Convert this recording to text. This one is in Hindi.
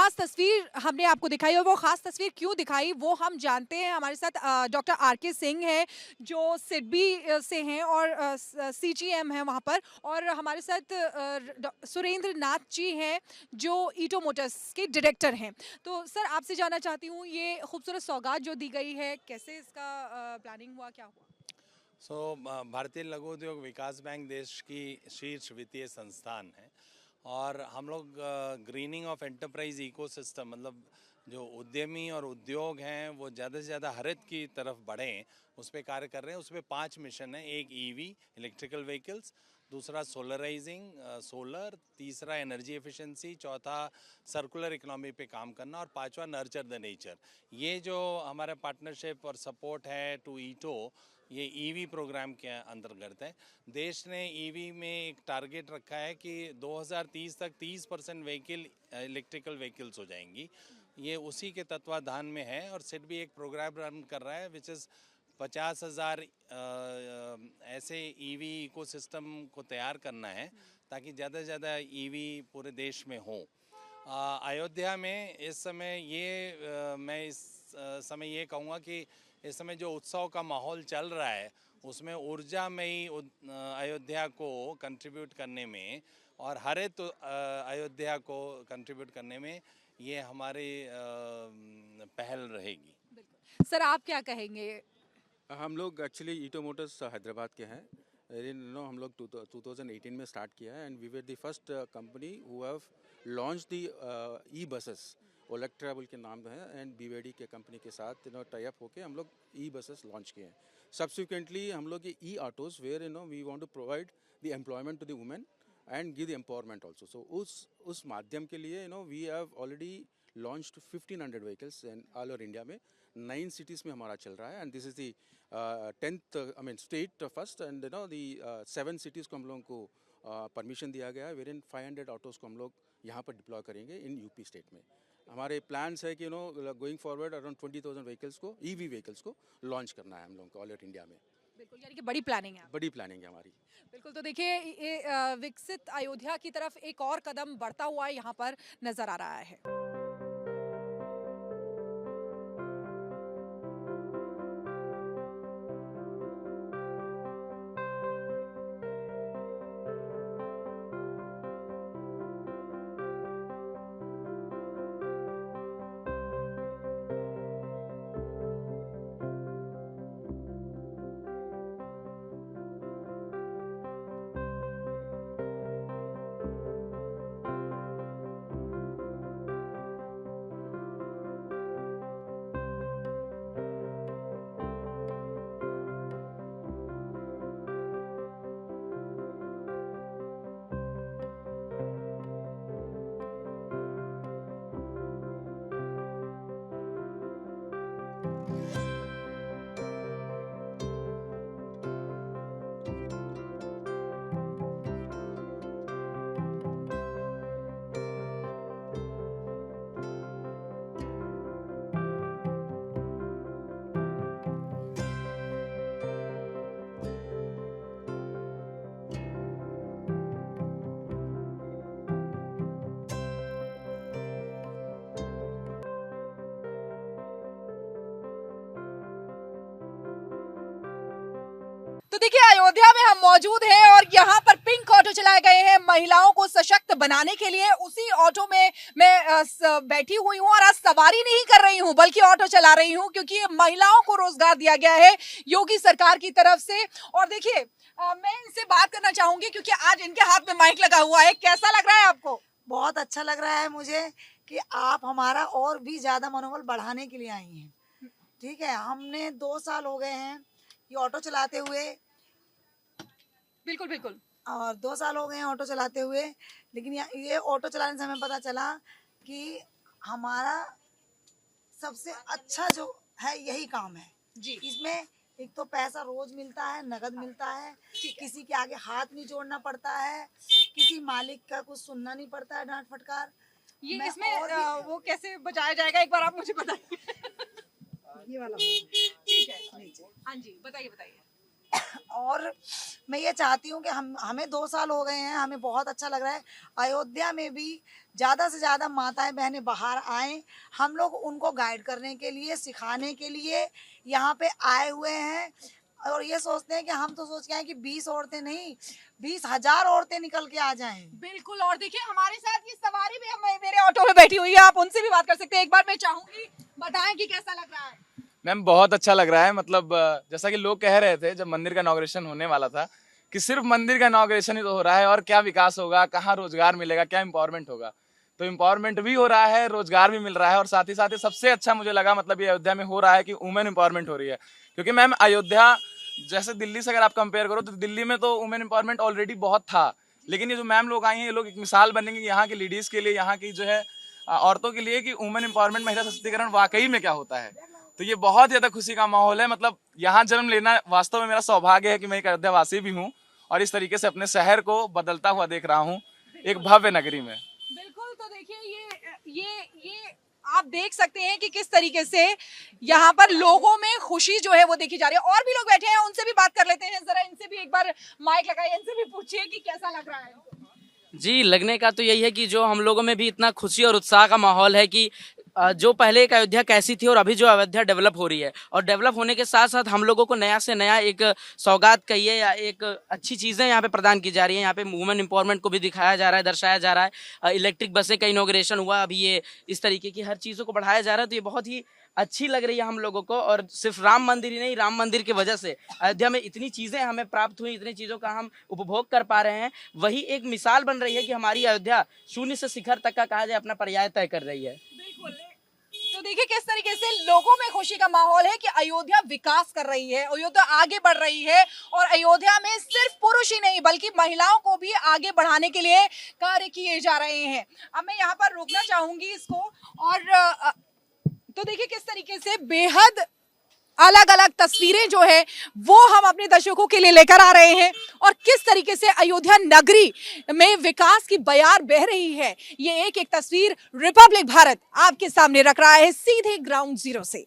खास तस्वीर हमने आपको दिखाई और वो खास तस्वीर क्यों दिखाई वो हम जानते हैं। हमारे साथ डॉक्टर आर.के. सिंह हैं जो सिडबी से हैं और सीजीएम हैं वहाँ पर, और हमारे साथ सुरेंद्र नाथ जी हैं जो ईटो मोटर्स के डायरेक्टर हैं। तो सर आपसे जानना चाहती हूँ, ये खूबसूरत सौगात जो दी गई है, कैसे इसका प्लानिंग हुआ, क्या हुआ? भारतीय लघु उद्योग विकास बैंक देश की शीर्ष वित्तीय संस्थान है और हम लोग ग्रीनिंग ऑफ एंटरप्राइज इकोसिस्टम, मतलब जो उद्यमी और उद्योग हैं वो ज़्यादा से ज़्यादा हरित की तरफ बढ़ें, उस पर कार्य कर रहे हैं। उस पर 5 मिशन है। एक ईवी इलेक्ट्रिकल व्हीकल्स, दूसरा सोलराइजिंग सोलर, तीसरा एनर्जी एफिशिएंसी, चौथा सर्कुलर इकोनॉमी पे काम करना और पांचवा नर्चर द नेचर। ये जो हमारा पार्टनरशिप और सपोर्ट है टू ईटो, ये ईवी प्रोग्राम के अंतर्गत है। देश ने ईवी में एक टारगेट रखा है कि 2030 तक 30% व्हीकल इलेक्ट्रिकल व्हीकल्स हो जाएंगी। ये उसी के तत्वाधान में है और सिड भी एक प्रोग्राम रन कर रहा है विच इज़ 50,000 ऐसे ईवी इकोसिस्टम को तैयार करना है ताकि ज़्यादा से ज़्यादा ईवी पूरे देश में हो। अयोध्या में इस समय मैं इस समय ये कहूँगा कि इस समय जो उत्सव का माहौल चल रहा है उसमें ऊर्जामयी अयोध्या को कंट्रीब्यूट करने में और हरित अयोध्या को कंट्रीब्यूट करने में ये हमारी पहल रहेगी। सर आप क्या कहेंगे? हम लोग एक्चुअली ईटो मोटर्स हैदराबाद के हैं। हम लोग 2018 में स्टार्ट किया है and we were the first company who have launch the e buses. ओलेक ट्रैवल के नाम है एंड बीवेडी के कंपनी के साथ टाई अप होके हम लोग ई बसेस लॉन्च किए हैं। सब्सिक्वेंटली हम लोग ये e autos where we want to provide the employment to the women and give the empowerment also. So उस माध्यम के लिए we have already launched 1500 vehicles in all over India में 9 सिटीज़ में हमारा चल रहा है and this is the 10th state first and the 7 cities को हम लोगों को परमिशन दिया गया है। वेर इन 500 ऑटोज़ को हम लोग यहाँ पर डिप्लॉय करेंगे इन यूपी स्टेट में। हमारे प्लान्स है कि गोइंग फॉरवर्ड अराउंड 20,000 व्हीकल्स को ईवी व्हीकल्स को लॉन्च करना है हम लोगों को ऑल ओवर इंडिया में। बिल्कुल, यानी कि बड़ी प्लानिंग है। बड़ी प्लानिंग है हमारी। बिल्कुल, तो देखिए ये विकसित अयोध्या की तरफ एक और कदम बढ़ता हुआ यहाँ पर नजर आ रहा है। तो देखिए अयोध्या में हम मौजूद हैं और यहाँ पर पिंक ऑटो चलाए गए हैं महिलाओं को सशक्त बनाने के लिए। उसी ऑटो में मैं बैठी हुई हूँ और आज सवारी नहीं कर रही हूँ बल्कि ऑटो चला रही हूँ, क्योंकि महिलाओं को रोजगार दिया गया है योगी सरकार की तरफ से। और देखिए मैं इनसे बात करना चाहूंगी क्योंकि आज इनके हाथ में माइक लगा हुआ है। कैसा लग रहा है आपको? बहुत अच्छा लग रहा है मुझे कि आप हमारा और भी ज्यादा मनोबल बढ़ाने के लिए आई हैं। ठीक है, हमने 2 साल हो गए हैं ये ऑटो चलाते हुए। बिल्कुल बिल्कुल। और 2 साल हो गए हैं ऑटो चलाते हुए, लेकिन ये ऑटो चलाने से हमें पता चला कि हमारा सबसे अच्छा जो है यही काम है जी। इसमें एक तो पैसा रोज मिलता है, नगद मिलता है, किसी के आगे हाथ नहीं जोड़ना पड़ता है, किसी मालिक का कुछ सुनना नहीं पड़ता है डांट फटकार। ये इसमें वो कैसे बचाया जाएगा एक बार आप मुझे बताइए। ये वाला ठीक है, हाँ जी बताइए बताइए। और मैं ये चाहती हूँ कि हमें 2 साल हो गए हैं, हमें बहुत अच्छा लग रहा है। अयोध्या में भी ज़्यादा से ज़्यादा माताएं बहनें बाहर आएँ, हम लोग उनको गाइड करने के लिए, सिखाने के लिए यहाँ पे आए हुए हैं। और ये सोचते हैं कि हम तो सोच के आए कि 20 औरतें नहीं, 20,000 औरतें निकल के आ जाएं। बिल्कुल। और देखिए हमारे साथ ये सवारी भी मेरे ऑटो में बैठी हुई है, आप उनसे भी बात कर सकते हैं। एक बार मैं चाहूंगी बताएं कि कैसा लग रहा है। मैम बहुत अच्छा लग रहा है। मतलब जैसा कि लोग कह रहे थे जब मंदिर का इनॉग्रेशन होने वाला था कि सिर्फ मंदिर का इनॉग्रेशन ही तो हो रहा है और क्या विकास होगा, कहाँ रोजगार मिलेगा, क्या एम्पावरमेंट होगा। तो एम्पावरमेंट भी हो रहा है, रोजगार भी मिल रहा है और साथ ही सबसे अच्छा मुझे लगा मतलब ये अयोध्या में हो रहा है कि वुमेन एम्पावरमेंट हो रही है। क्योंकि मैम अयोध्या जैसे दिल्ली से अगर आप कंपेयर करो तो दिल्ली में तो वुमेन एम्पावरमेंट ऑलरेडी बहुत था, लेकिन ये जो मैम लोग आई हैं ये लोग एक मिसाल बनेंगे यहाँ की लेडीज़ के लिए, यहाँ की जो है औरतों के लिए कि वुमेन एम्पावरमेंट, महिला सशक्तिकरण वाकई में क्या होता है। तो ये बहुत ज़्यादा खुशी का माहौल है। मतलब यहाँ जन्म लेना वास्तव में मेरा सौभाग्य है कि मैं एक अयोध्यावासी भी हूँ और इस तरीके से अपने शहर को बदलता हुआ देख रहा हूँ एक भव्य नगरी में। बिल्कुल। तो देखिए ये आप देख सकते हैं कि किस तरीके से यहाँ पर लोगों में खुशी जो है वो देखी जा रही है। और भी लोग बैठे हैं, उनसे भी बात कर लेते हैं। जरा इनसे भी एक बार माइक लगाइए, इनसे भी पूछिए कि कैसा लग रहा है। जी, लगने का तो यही है कि जो हम लोगों में भी इतना खुशी और उत्साह का माहौल है कि जो पहले एक अयोध्या कैसी थी और अभी जो अयोध्या डेवलप हो रही है, और डेवलप होने के साथ साथ हम लोगों को नया से नया एक सौगात कहिए या एक अच्छी चीज़ें यहाँ पे प्रदान की जा रही हैं। यहाँ पे वुमेन एम्पावरमेंट को भी दिखाया जा रहा है, दर्शाया जा रहा है। इलेक्ट्रिक बसें का इनॉग्रेशन हुआ, अभी ये इस तरीके की हर चीज़ों को बढ़ाया जा रहा है। तो ये बहुत ही अच्छी लग रही है हम लोगों को। और सिर्फ राम मंदिर ही नहीं, राम मंदिर की वजह से अयोध्या में इतनी चीज़ें हमें प्राप्त हुई, इतनी चीज़ों का हम उपभोग कर पा रहे हैं। वही एक मिसाल बन रही है कि हमारी अयोध्या शून्य से शिखर तक का कहा जाए अपना पर्याय तय कर रही है। बिल्कुल। तो देखिए किस तरीके से लोगों में खुशी का माहौल है कि अयोध्या विकास कर रही है, अयोध्या आगे बढ़ रही है। और अयोध्या में सिर्फ पुरुष ही नहीं बल्कि महिलाओं को भी आगे बढ़ाने के लिए कार्य किए जा रहे हैं। अब मैं यहाँ पर रोकना चाहूंगी इसको। और तो देखिए किस तरीके से बेहद अलग अलग तस्वीरें जो है वो हम अपने दर्शकों के लिए लेकर आ रहे हैं और किस तरीके से अयोध्या नगरी में विकास की बयार बह रही है। ये एक एक तस्वीर रिपब्लिक भारत आपके सामने रख रहा है सीधे ग्राउंड जीरो से।